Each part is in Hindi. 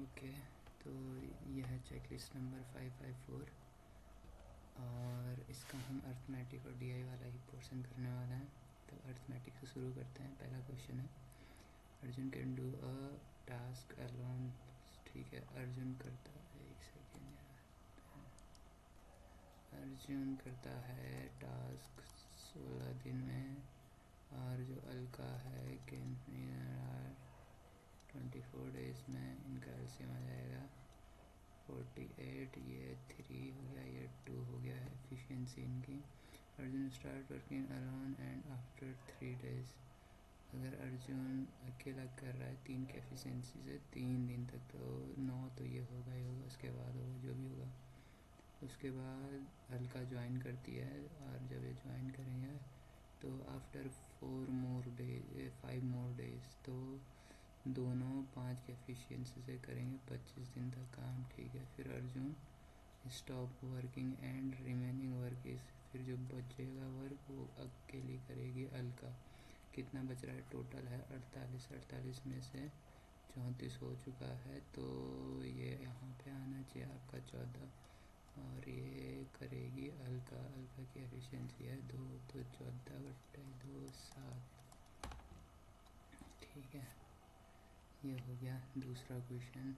ओके, तो यह है चेकलिस्ट नंबर 554 और इसका हम अर्थमेटिक और डीआई वाला ही पोर्शन करने वाला है। तो अर्थमेटिक से शुरू करते हैं। पहला क्वेश्चन है, Arjun can do a task alone. ठीक है, अर्जुन करता है, एक सेकेंड यार, अर्जुन करता है टास्क 16 दिन में, और जो अलका है कैन 24 डेज में। इनका एलसीएम आ जाएगा 48, ये 3 हो गया, ये 2 हो गया है एफिशिएंसी इनकी। Arjun start working alone and after 3 days. अगर अर्जुन अकेला कर रहा है 3 की एफिशिएंसी से 3 दिन तक, तो 9 तो ये होगा ही होगा, उसके बाद होगा जो भी होगा। उसके बाद अलका ज्वाइन करती है, और जब ये ज्वाइन करेंगे तो after 4 more days 5 more days, तो दोनों 5 के एफिशिएंसी से करेंगे 25 दिन तक काम। ठीक है, फिर Arjun stop working and remaining work is, फिर जो बचेगा वर्क वो अकेली करेगी अलका। कितना बच रहा है? टोटल है 48, 48 में से 34 हो चुका है, तो ये यहाँ पे आना चाहिए आपका 14, और ये करेगी अलका। अलका की एफिशिएंसी है 2, तो 14/2 7। ठीक है, ये हो गया दूसरा क्वेश्चन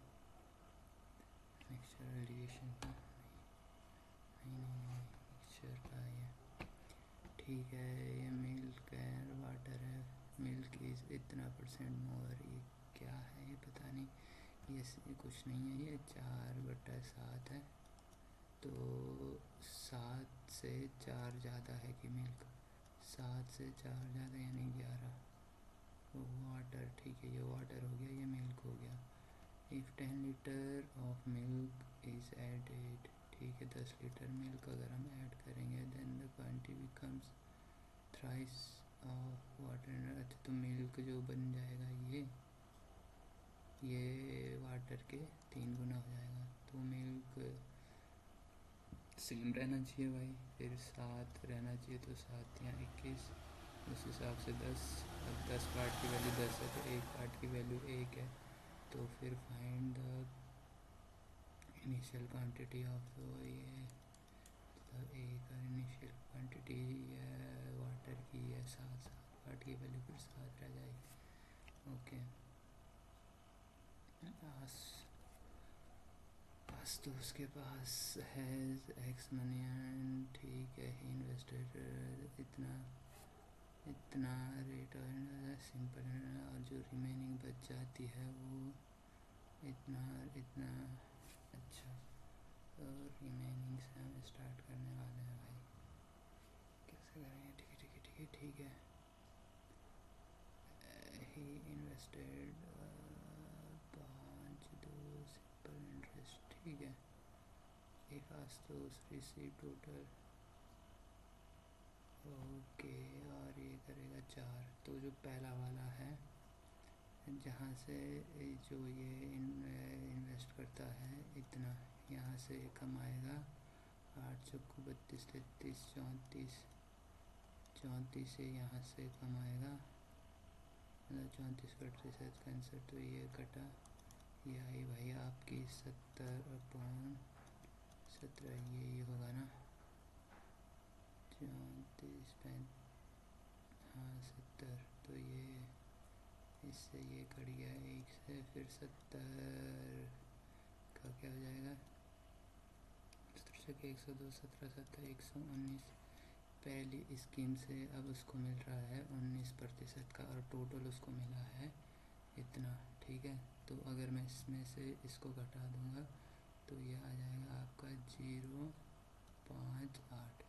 मिक्सचर एलिगेशन का। नहीं मिक्सचर का ये। ठीक है, ये मिल्क एंड वाटर है। मिल्क इज़ इतना % मोर, ये क्या है ये पता नहीं, ये कुछ नहीं है, ये 4/7 है। तो 7 से 4 ज़्यादा है कि मिल्क, 7 से 4 ज़्यादा यानी 11। वाटर, ठीक है, ये वाटर हो गया, ये मिल्क हो गया। If 10 litre of milk is added, ठीक है, 10 लीटर मिल्क अगर हम ऐड करेंगे, then the quantity becomes thrice of water. अच्छा, तो मिल्क जो बन जाएगा ये वाटर के 3 गुना हो जाएगा। तो मिल्क सेम रहना चाहिए भाई, फिर 7 रहना चाहिए, तो 7 या 21, उस हिसाब से 10। अब 10 पार्ट की वैल्यू 10 है, तो 1 पार्ट की वैल्यू 1 है। तो फिर find the initial quantity of, तो ये मतलब एक इनिशियल क्वांटिटी वाटर की है 7 पार्ट की वैल्यू फिर 7 रह जाएगी। ओके, पास तो उसके पास है एक्स मनी एंड, ठीक है, ही इन्वेस्टेड इतना रेट और सिंपल, और जो रिमेनिंग बच जाती है वो इतना। अच्छा, और रिमेनिंग से हम स्टार्ट करने वाले हैं भाई, कैसे करेंगे? ठीक है। ही इन्वेस्टेड 5, 2 सिंपल इंटरेस्ट, ठीक है। एक आस्तोस रिसीव टोटल, ओके, और ये करेगा 4। तो जो पहला वाला है, जहाँ से जो ये इन्वेस्ट करता है इतना, यहाँ से कमाएगा 8 चौको 32, 33, 34, 34 से यहाँ से कमाएगा, मतलब 34/7 कैंसर, तो ये कटा, ये आई भाई आपकी 70/17, ये होगा ना 34, हाँ 70, तो ये इससे ये कट गया 1 से, फिर 70 का क्या हो जाएगा, 102, 17, 17, 119। पहली स्कीम से अब उसको मिल रहा है 19% का, और टोटल उसको मिला है इतना। ठीक है, तो अगर मैं इसमें से इसको घटा दूंगा तो ये आ जाएगा आपका 0.58।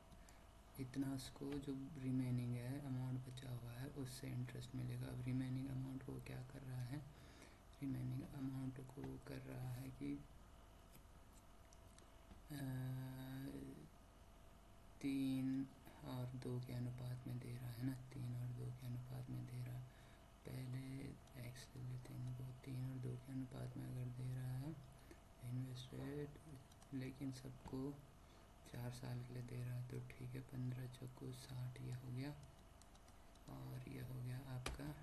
इतना उसको जो रिमेनिंग है अमाउंट बचा हुआ है उससे इंटरेस्ट मिलेगा। अब रिमेनिंग अमाउंट को क्या कर रहा है, रिमेनिंग अमाउंट को कर रहा है कि 3 और 2 के अनुपात में दे रहा है ना, 3 और 2 के अनुपात में दे रहा है। पहले एक्स ले लेते हैं इनको, 3 और 2 के अनुपात में अगर दे रहा है इन्वेस्टेड, लेकिन सबको 4 साल के लिए दे रहा है, तो ठीक है, 15 चौको 60, ये हो गया, और ये हो गया आपका,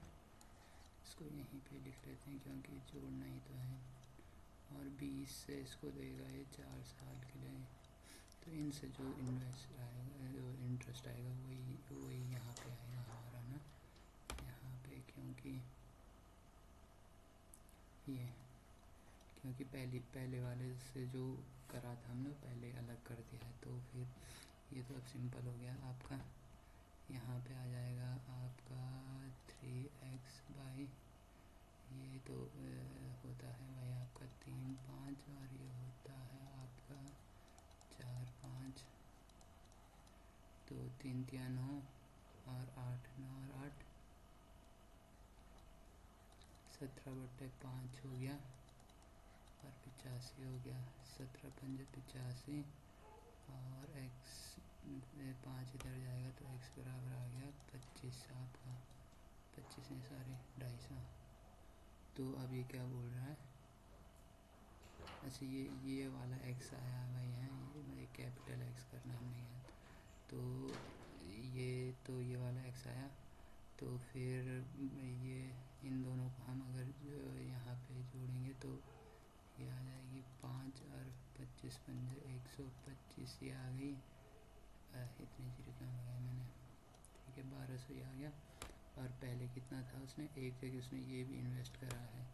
इसको यहीं पे लिख लेते हैं क्योंकि जोड़ना ही तो है। और 20 से इसको देगा ये 4 साल के लिए। तो इनसे जो इन्वेस्ट आएगा, जो इंटरेस्ट आएगा, वही वही यहाँ पे आएगा हमारा ना, यहाँ पे। क्योंकि पहले वाले से जो करा था हमने पहले अलग कर दिया है, तो फिर ये तो अब सिंपल हो गया आपका। यहाँ पे आ जाएगा आपका 3x बाई, ये तो होता है भाई आपका 3 5, और ये होता है आपका 4 5, तो 3 3 9 और 8 9 और 8 17/5 हो गया, और 85 हो गया। 17 5 85, और x 5 इधर जाएगा तो x बराबर आ गया 25 आपका, 25 नहीं सॉरी 250। तो अब ये क्या बोल रहा है, अच्छा ये वाला x आया भाई है, ये कैपिटल x करना हमने है, तो ये वाला x आया। तो फिर ये इन दोनों को हम अगर यहाँ पे जोड़ेंगे तो ये आ जाएगी 5 और 25 पंजे 125, ये आ गई। इतनी जीरो कम लगाया मैंने, ठीक है 1200 ये आ गया। और पहले कितना था उसने, एक जगह उसने ये भी इन्वेस्ट करा है,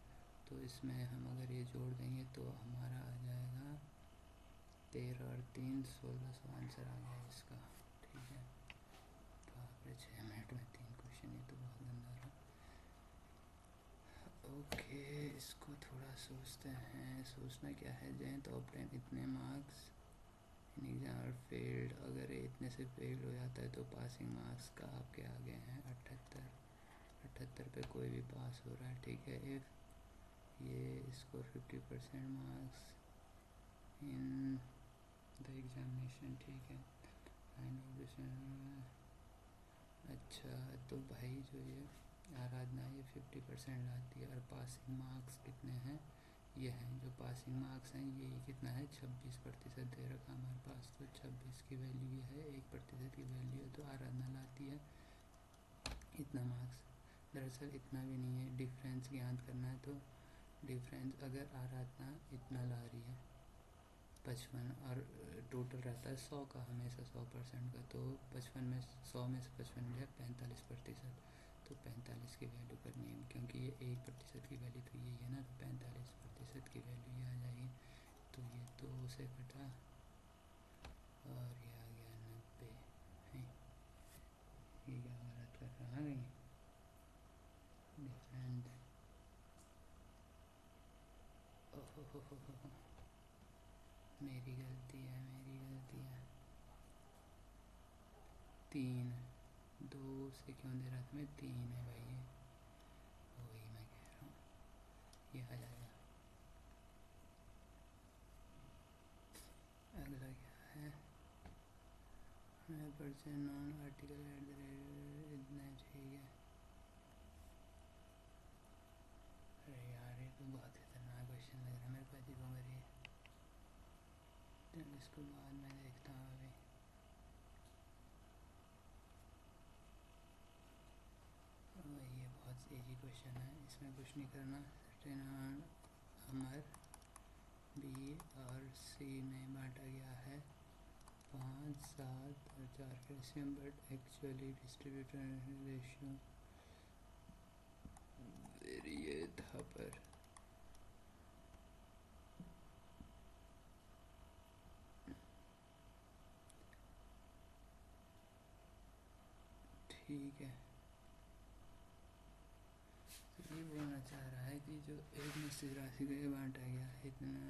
तो इसमें हम अगर ये जोड़ देंगे तो हमारा आ जाएगा 13 और 3 1600 आंसर आ गया इसका, ठीक है। बाप रे 6 मिनट में 3 क्वेश्चन, ये तो बहुत गंदा रहा। ओके, इसको थोड़ा सोचते हैं। सोचना क्या है, जैन तो ऑप्टेन इतने मार्क्स इन एग्जाम और फेल्ड, अगर इतने से फेल हो जाता है तो पासिंग मार्क्स का आपके आगे हैं 78 पे कोई भी पास हो रहा है, ठीक है। इफ़ ये score 50% marks in the examination, ठीक है। अच्छा, तो भाई जो ये आराधना ये 50% लाती है, और पासिंग मार्क्स कितने हैं, ये हैं जो पासिंग मार्क्स हैं, ये कितना है 26% दे रखा हमारे पास, तो 26 की वैल्यू ये है, 1% की वैल्यू है, तो आराधना लाती है इतना मार्क्स। दरअसल इतना भी नहीं है, डिफरेंस ज्ञात करना है, तो डिफरेंस अगर आराधना इतना ला रही है 55 और टोटल रहता है 100 का, हमेशा 100% का, तो 55 में 100 में से 55 मिल जाए 45%, तो 45 की वैल्यू करनी है, क्योंकि ये 1% की वैल्यू तो यही है ना, तो 45% की वैल्यू ये आ जाएगी। तो ये 2 से कटा और ये आ गया 90 है। ये क्या गलत कर रहा है, डिफरेंस, ओहो मेरी गलती है 3, 2 से क्यों दे रहा था मैं, 3 है भाई, ये वही मैं कह रहा हूँ, ये आ जाएगा। अगला क्या है, 100% non article at the rate, इतना चाहिए। अरे यार ये तो बहुत खतरनाक क्वेश्चन लग रहा है मेरे को, अजीब मेरी, इसको बाद में देखता हूँ अभी। ये बहुत इजी क्वेश्चन है, इसमें कुछ नहीं करना। अमर बी और सी में बांटा गया है 5 7 और 4 calcium, but actually distributor ratio ये था पर ठीक है। तो ये बोलना चाह रहा है कि जो एक निश्चित राशि को बांटा गया है इतना,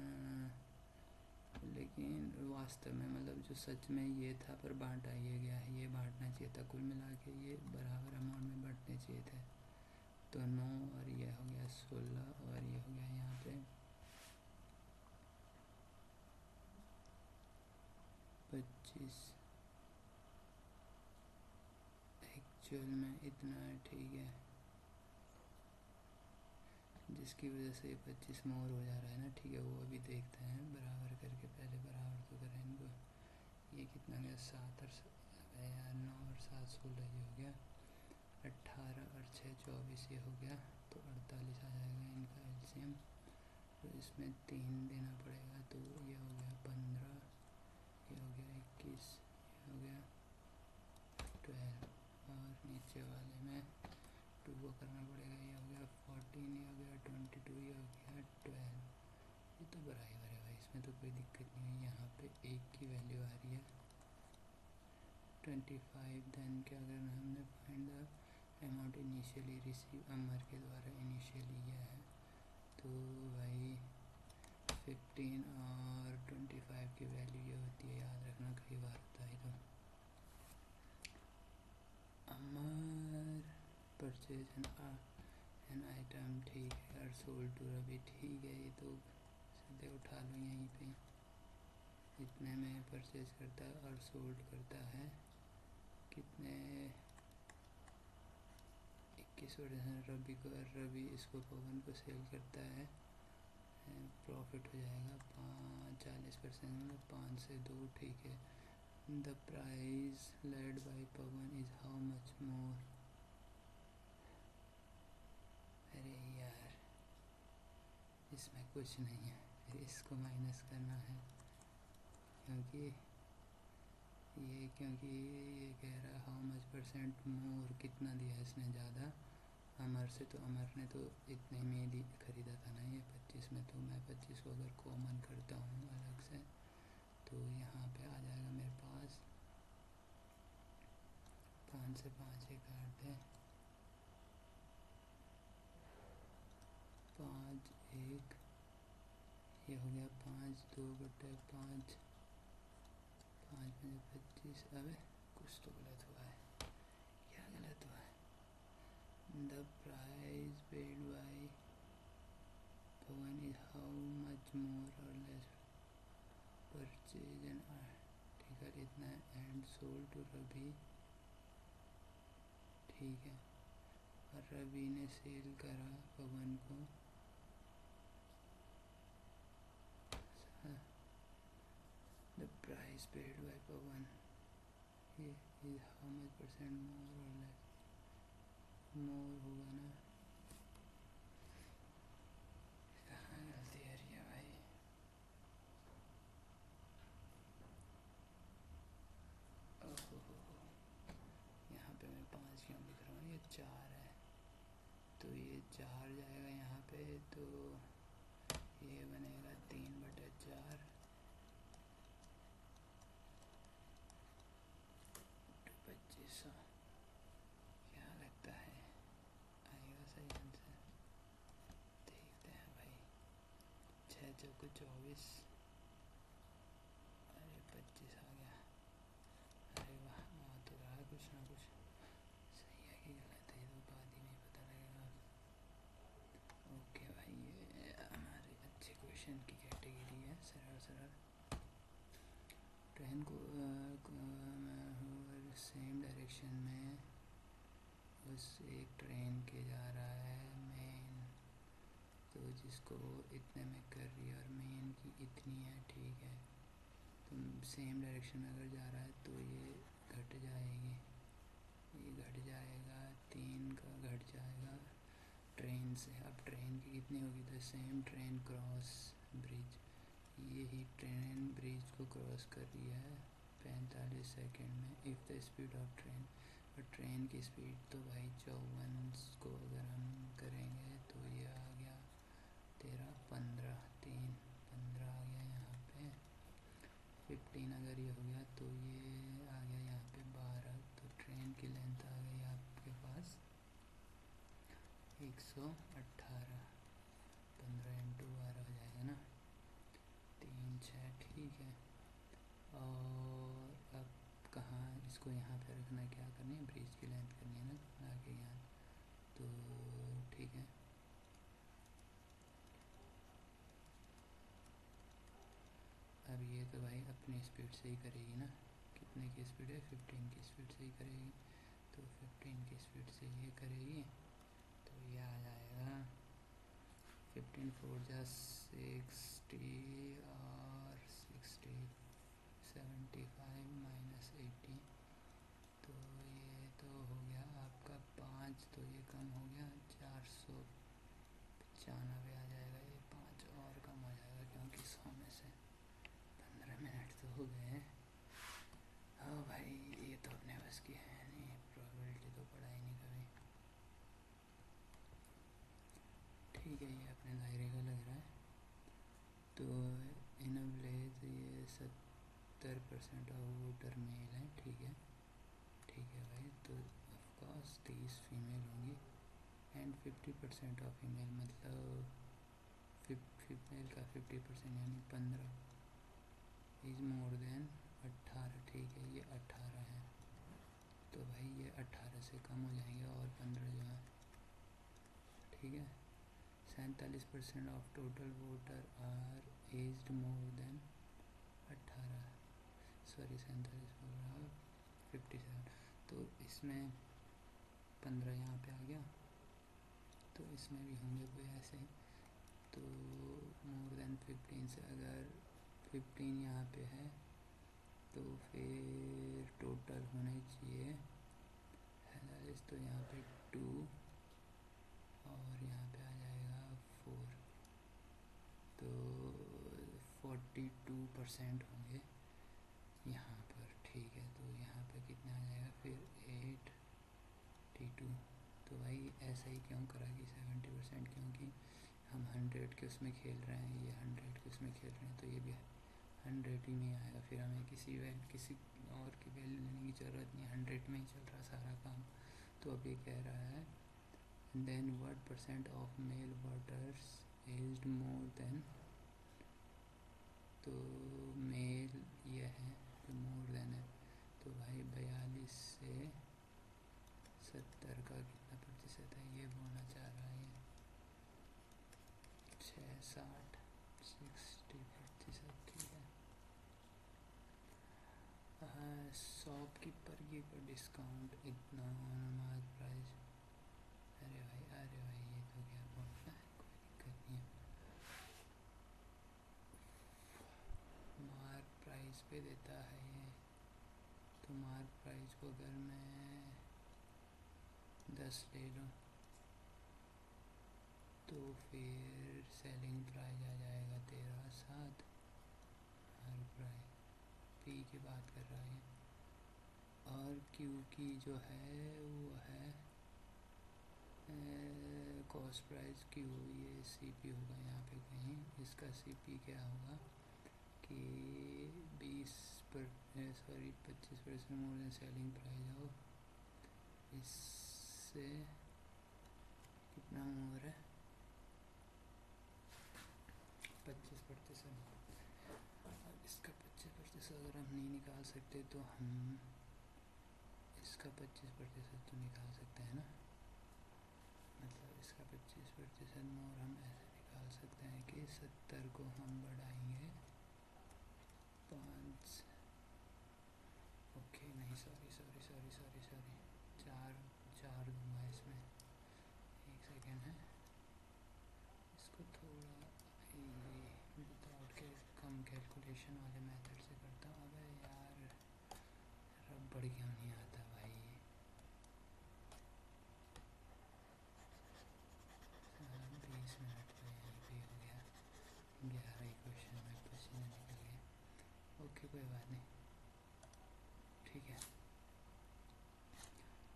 लेकिन वास्तव में मतलब जो सच में ये था पर बांटा ये गया है, ये बांटना चाहिए था, कुल मिला के ये बराबर अमाउंट में बांटने चाहिए थे। तो 9 और ये हो गया 16 और ये हो गया यहाँ पे 25, एक्चुअल में इतना है, ठीक है, जिसकी वजह से 25 मोर हो जा रहा है ना, ठीक है। वो अभी देखते हैं बराबर करके, पहले बराबर तो करें इनको। ये कितना गया 7 और यार 9 और 7 16, ये हो गया 18 और 6 24, ये हो गया, तो 48 आ जाएगा इनका एलसीएम। तो इसमें 3 देना पड़ेगा, तो ये हो गया 15, ये हो गया 21, ये हो गया 12, और नीचे वाले में 2 को करना पड़ेगा, ये हो गया 14, ये हो गया 22, ये हो गया 12। ये तो बराबर है भाई, इसमें तो कोई दिक्कत नहीं है। यहाँ पे एक की वैल्यू आ रही है 25। देन क्या करना है हमने, find the amount initially receive, Amar के द्वारा इनिशियली यह है। तो भाई 15 और 25 की वैल्यू ये होती है, याद रखना कई बार होता है। तो अमर परचेज एन आइटम, ठीक है, और सोल्ड टू रवि, ठीक है, ये तो सीधे उठा लो यहीं पे। इतने में परचेज करता है और सोल्ड करता है कितने, 21 रवि को, रवि इसको पवन को सेल करता है, प्रॉफिट हो जाएगा 40%, मतलब 5 से 2, ठीक है। The price led by Pawan is how much more, अरे यार इसमें कुछ नहीं है, फिर इसको माइनस करना है, क्योंकि ये कह रहा है हाउ मच परसेंट मोर, कितना दिया है इसने ज़्यादा अमर से, तो अमर ने तो इतने में ही खरीदा था ना ये 25 में। तो मैं 25 को अगर कॉमन करता हूँ अलग से, तो यहाँ पे आ जाएगा मेरे पास 5 से 5 ये काट दे, 5 1, ये हो गया 5 2/5, 5 में 25, अबे कुछ तो गलत हुआ है, क्या गलत हुआ है। The price paid by Pawan is how much more और लेस परचेज एंड आर्टिकल, इतना है, एंड सोल्ड टू रवि, ठीक है, और रवि ने सेल करा पवन को, द प्राइस पेड बाय पवन ये is how much percent more और लेस, मोर होगा ना, कहाँ गलती आ रही है भाई। ओहो, यहाँ पे मैं 5 क्यों लिख रहा हूँ, ये 4 है, तो ये 4 जाएगा यहाँ पे, तो ये बनेगा 3/4, 2500, क्या लगता है आएगा सही आंसर, देखते हैं भाई। 6 चौको 24, अरे 25 आ गया, अरे वाह, आ तो रहा कुछ ना कुछ, सही है कि गलत है ये तो बाद ही में पता लगेगा। ओके भाई, ये हमारे अच्छे क्वेश्चन की कैटेगरी है, सरल सरल। ट्रेन को सेम डायरेक्शन में उस एक ट्रेन के जा रहा है मेन, तो जिसको इतने में कर रही है और मेन की इतनी है, ठीक है, तो सेम डायरेक्शन में अगर जा रहा है तो ये घट जाएगी, ये घट जाएगा, 3 का घट जाएगा ट्रेन से। अब ट्रेन की कितनी होगी, तो सेम ट्रेन क्रॉस ब्रिज, यही ट्रेन ब्रिज को क्रॉस कर रही है 45 सेकेंड में, if the speed of train, और ट्रेन की स्पीड तो भाई 54 को अगर हम करेंगे तो ये आ गया 13, 15, 3, 15 आ गया यहाँ पे, 15 अगर ये हो गया तो ये आ गया यहाँ पे 12, तो ट्रेन की लेंथ आ गई आपके पास 118, 15 × 12 हो जाएगा ना, 3 6, ठीक है। और अब कहाँ इसको यहाँ पे रखना, क्या करनी है, ब्रिज की लेंथ करनी है ना, ना कि यहाँ, तो ठीक है। अब ये तो भाई अपनी स्पीड से ही करेगी ना, कितने की स्पीड है, 15 की स्पीड से ही करेगी, तो 15 की स्पीड से ये करेगी, तो ये आ जाएगा 15 4 जा 60 और 60 75 माइनस 80, तो ये तो हो गया आपका 5, तो ये कम हो गया 495 आ जाएगा, ये 5 और हो गए। हाँ भाई ये तो अपने बस की है नहीं, प्रोबेबिलिटी तो पढ़ा ही नहीं कभी। ठीक है ये अपने दायरे का लग रहा है। तो इन अ विलेज ये 70% ऑफ वोटर मेल हैं। ठीक है भाई। तो ऑफकोर्स 30 फीमेल होंगी एंड 50% ऑफ फीमेल, मतलब फीमेल का 50% यानी 15 इज़ मोर देन 18। ठीक है ये 18 है, तो भाई ये 18 से कम हो जाएंगे और 15 जो है। ठीक है 47% of total voter are aged more than 18, sorry 47 57। तो इसमें 15 यहाँ पे आ गया, तो इसमें भी होंगे कोई ऐसे ही। तो मोर देन 15 से अगर 15 यहाँ पे है तो फिर टोटल होने चाहिए 40, तो यहाँ पे 2 और यहाँ पे आ जाएगा 4, तो 42% होंगे यहाँ पर। ठीक है तो यहाँ पे कितना आ जाएगा फिर 82। तो भाई ऐसा ही क्यों करा कि 70%, क्योंकि हम 100 के उसमें खेल रहे हैं, ये 100 के उसमें खेल रहे हैं, तो ये भी 100 ही में आएगा। फिर हमें किसी और की वैल्यू लेने की ज़रूरत नहीं, 100 में ही चल रहा सारा काम। तो अब ये कह रहा है then what % of male voters aged more than, तो मेल ये है जो मोर देन है, तो भाई 42 से 70 का कितना प्रतिशत है ये बोलना चाह रहा है। 60 ठीक है। शॉपकीपर की पर डिस्काउंट इतना मार्क प्राइस। अरे भाई ये तो क्या बोलना है, कोई दिक्कत नहीं है। मार्क प्राइस पे देता है ये, तो मार्क प्राइस को अगर मैं 10 ले लूँ तो फिर सेलिंग प्राइस आ जाएगा 13.7। मार्क प्राइस पी की बात कर रहा है, और क्यू की जो है वो है कॉस्ट प्राइस क्यू, ये सीपी होगा यहाँ पे कहीं। इसका सीपी क्या होगा कि 25% मोर देन सेलिंग प्राइस हो, इससे कितना मोर है 25%। इसका 25% अगर हम नहीं निकाल सकते तो हम इसका 25% तो निकाल सकते हैं ना, मतलब इसका 25% मोर हम ऐसे निकाल सकते हैं कि 70 को हम बढ़ाएंगे 5, ओके नहीं सॉरी 4 दूंगा इसमें। एक सेकेंड है, इसको थोड़ा विदाउट के कम कैलकुलेशन वाले मेथड से करता हूँ। अबे यार रबड़ क्यों नहीं आता भाई। 20 मिनट तो यहीं पे हो गया, 11 ही क्वेश्चन में पसीना निकल गया। ओके कोई बात नहीं, ठीक है।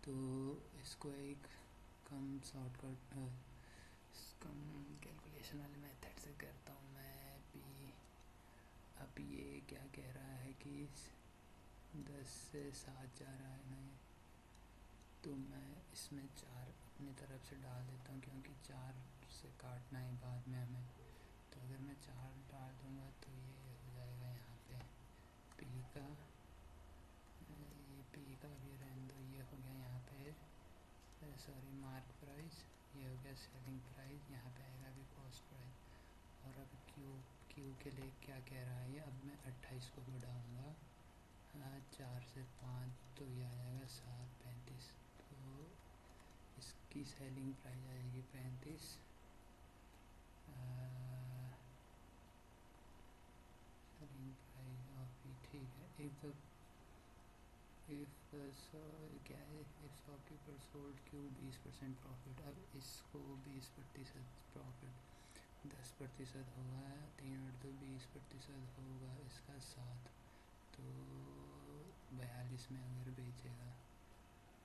तो इसको एक कम शॉर्टकट कम कैलकुलेशन वाले मेथड से करता हूँ मैं भी। अब ये क्या कह रहा है कि 10 से 7 जा रहा है ना, तो मैं इसमें 4 अपनी तरफ से डाल देता हूँ, क्योंकि 4 से काटना है बाद में हमें। तो अगर मैं 4 डाल दूँगा तो ये हो जाएगा यहाँ पे पी का, ये पी का भी रहने दो, ये हो गया यहाँ पे सॉरी मार्क प्राइस, ये हो गया सेलिंग प्राइस, यहाँ पे आएगा अभी कॉस्ट प्राइस। और अब क्यू के लिए क्या कह रहा है ये, अब मैं 28 को बढ़ाऊँगा 4 से 5, तो ये आ जाएगा 7, 35। तो इसकी सेलिंग प्राइस आएगी 35। सेलिंग प्राइस ऑफ ही ठीक है। इफ़ क्या है, if shopkeeper sold Q 20% profit. अब इसको 20% प्रॉफिट 10% होगा, 3 और 2 20% होगा इसका 7, तो 42 में अगर बेचेगा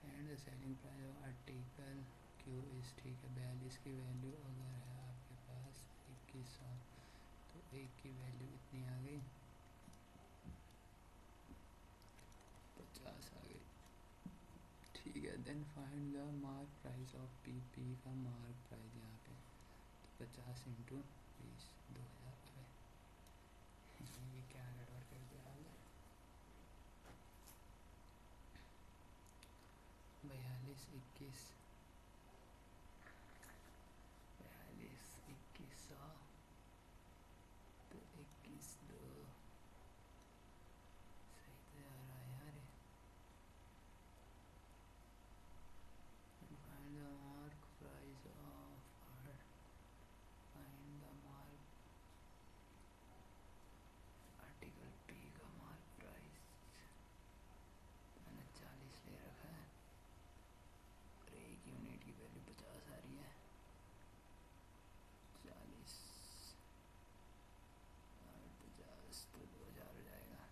and the selling price of article Q इस ठीक है 42 की वैल्यू अगर है आपके पास 2100 तो एक की वैल्यू इतनी आ गई 50 आ गई ठीक है। Then find the mark price of P का मार्क प्राइस यहाँ पे तो 50 इंटू 20 2000 ये क्या गड़बड़ कर दिया हमने 42 21 2100 तो 21 2 सही तो आ रहा है यार find the mark price of find the mark article P का मार्क प्राइस मैंने 40 ले रखा है और एक यूनिट की वैल्यू 50 आ रही है 40 और 50 तो 2000 हो जाएगा।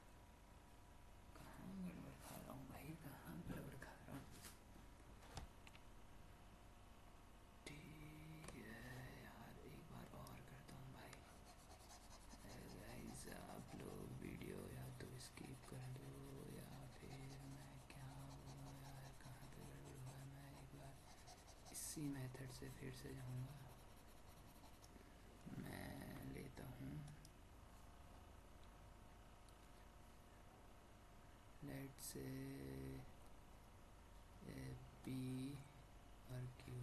कहाँ गड़बड़ खा रहा हूँ भाई कहाँ गड़बड़ खा रहा हूँ ठीक है यार एक बार और करता हूँ भाई। गाइस आप लोग वीडियो या तो स्किप कर दो या फिर मैं क्या बोलूँ यार कहाँ पे गड़बड़ हुआ है। मैं एक बार इसी मेथड से फिर से जाऊँगा। मैं लेता हूँ लेट्स से पी और Q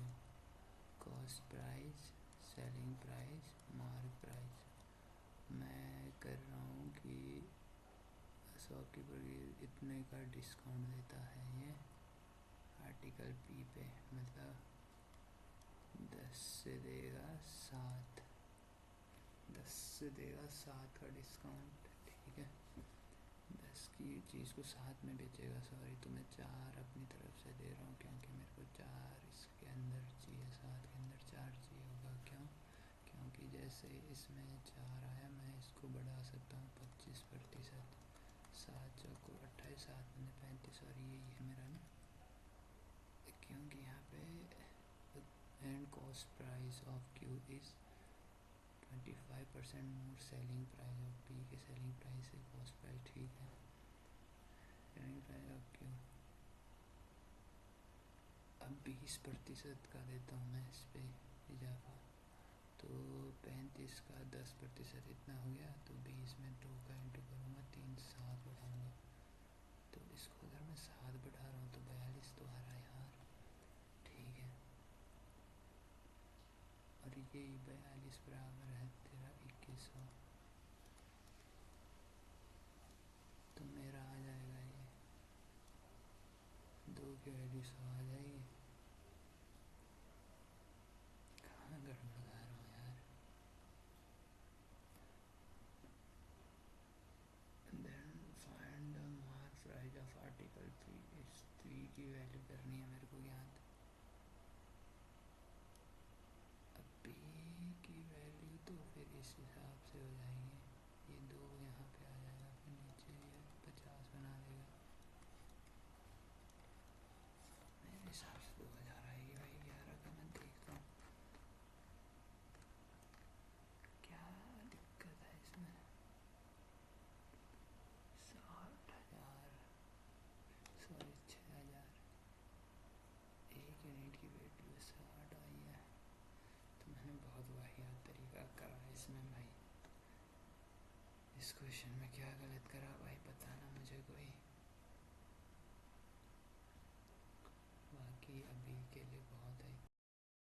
cost price selling price mark price मैं कर रहा हूँ कि शॉपकीपर इतने का डिस्काउंट देता है ये आर्टिकल पी पे मतलब 10 से देगा 7 10 से देगा 7 का डिस्काउंट ठीक है 10 की चीज़ को 7 में बेचेगा सॉरी तो मैं 4 अपनी तरफ से दे रहा हूँ क्योंकि मेरे को 4 इसके अंदर चाहिए 7 के अंदर 4 चाहिए होगा क्यों क्योंकि जैसे इसमें 4 आया मैं इसको बढ़ा सकता हूँ 25% 7 चौको 28 7 में 35 और यही है मेरा ना क्योंकि यहाँ पे and cost price of Q is 25% more selling price of P के सेलिंग प्राइस से कॉस्ट प्राइस ठीक है सेलिंग प्राइस ऑफ क्यू अब 20% का देता हूँ मैं इस पर इजाफा तो 35 का 10% इतना हो गया तो 20 में 2 का इंटू करूँगा 3 7 बढ़ाऊँगा तो इसको अगर मैं 7 बढ़ा रहा हूँ तो 42 तो आ रहा है यार ठीक है और ये 42 बराबर है तेरा 2100 तो मेरा आ जाएगा ये 2 की वैल्यू 100 आ जाएगी। कहाँ गड़बड़ गा रहा हूँ यार then find the mark price of article P इस पी की वैल्यू करनी है मेरे को ज्ञात अब पी की वैल्यू तो फिर इस हिसाब से हो जाएगी ये 2 यहाँ पे आ जाएगा फिर नीचे ये 50 बना देगा मेरे हिसाब से 2000 आएगी भाई 11 का मैं देखता हूँ क्या दिक्कत है इसमें 60,000 सॉरी 6000 एक यूनिट की वैल्यू 60 आई है तो मैंने बहुत वाहियात तरीका करा इसमें भाई इस क्वेश्चन में क्या गलत करा भाई बताना मुझे कोई बाकी अभी के लिए बहुत है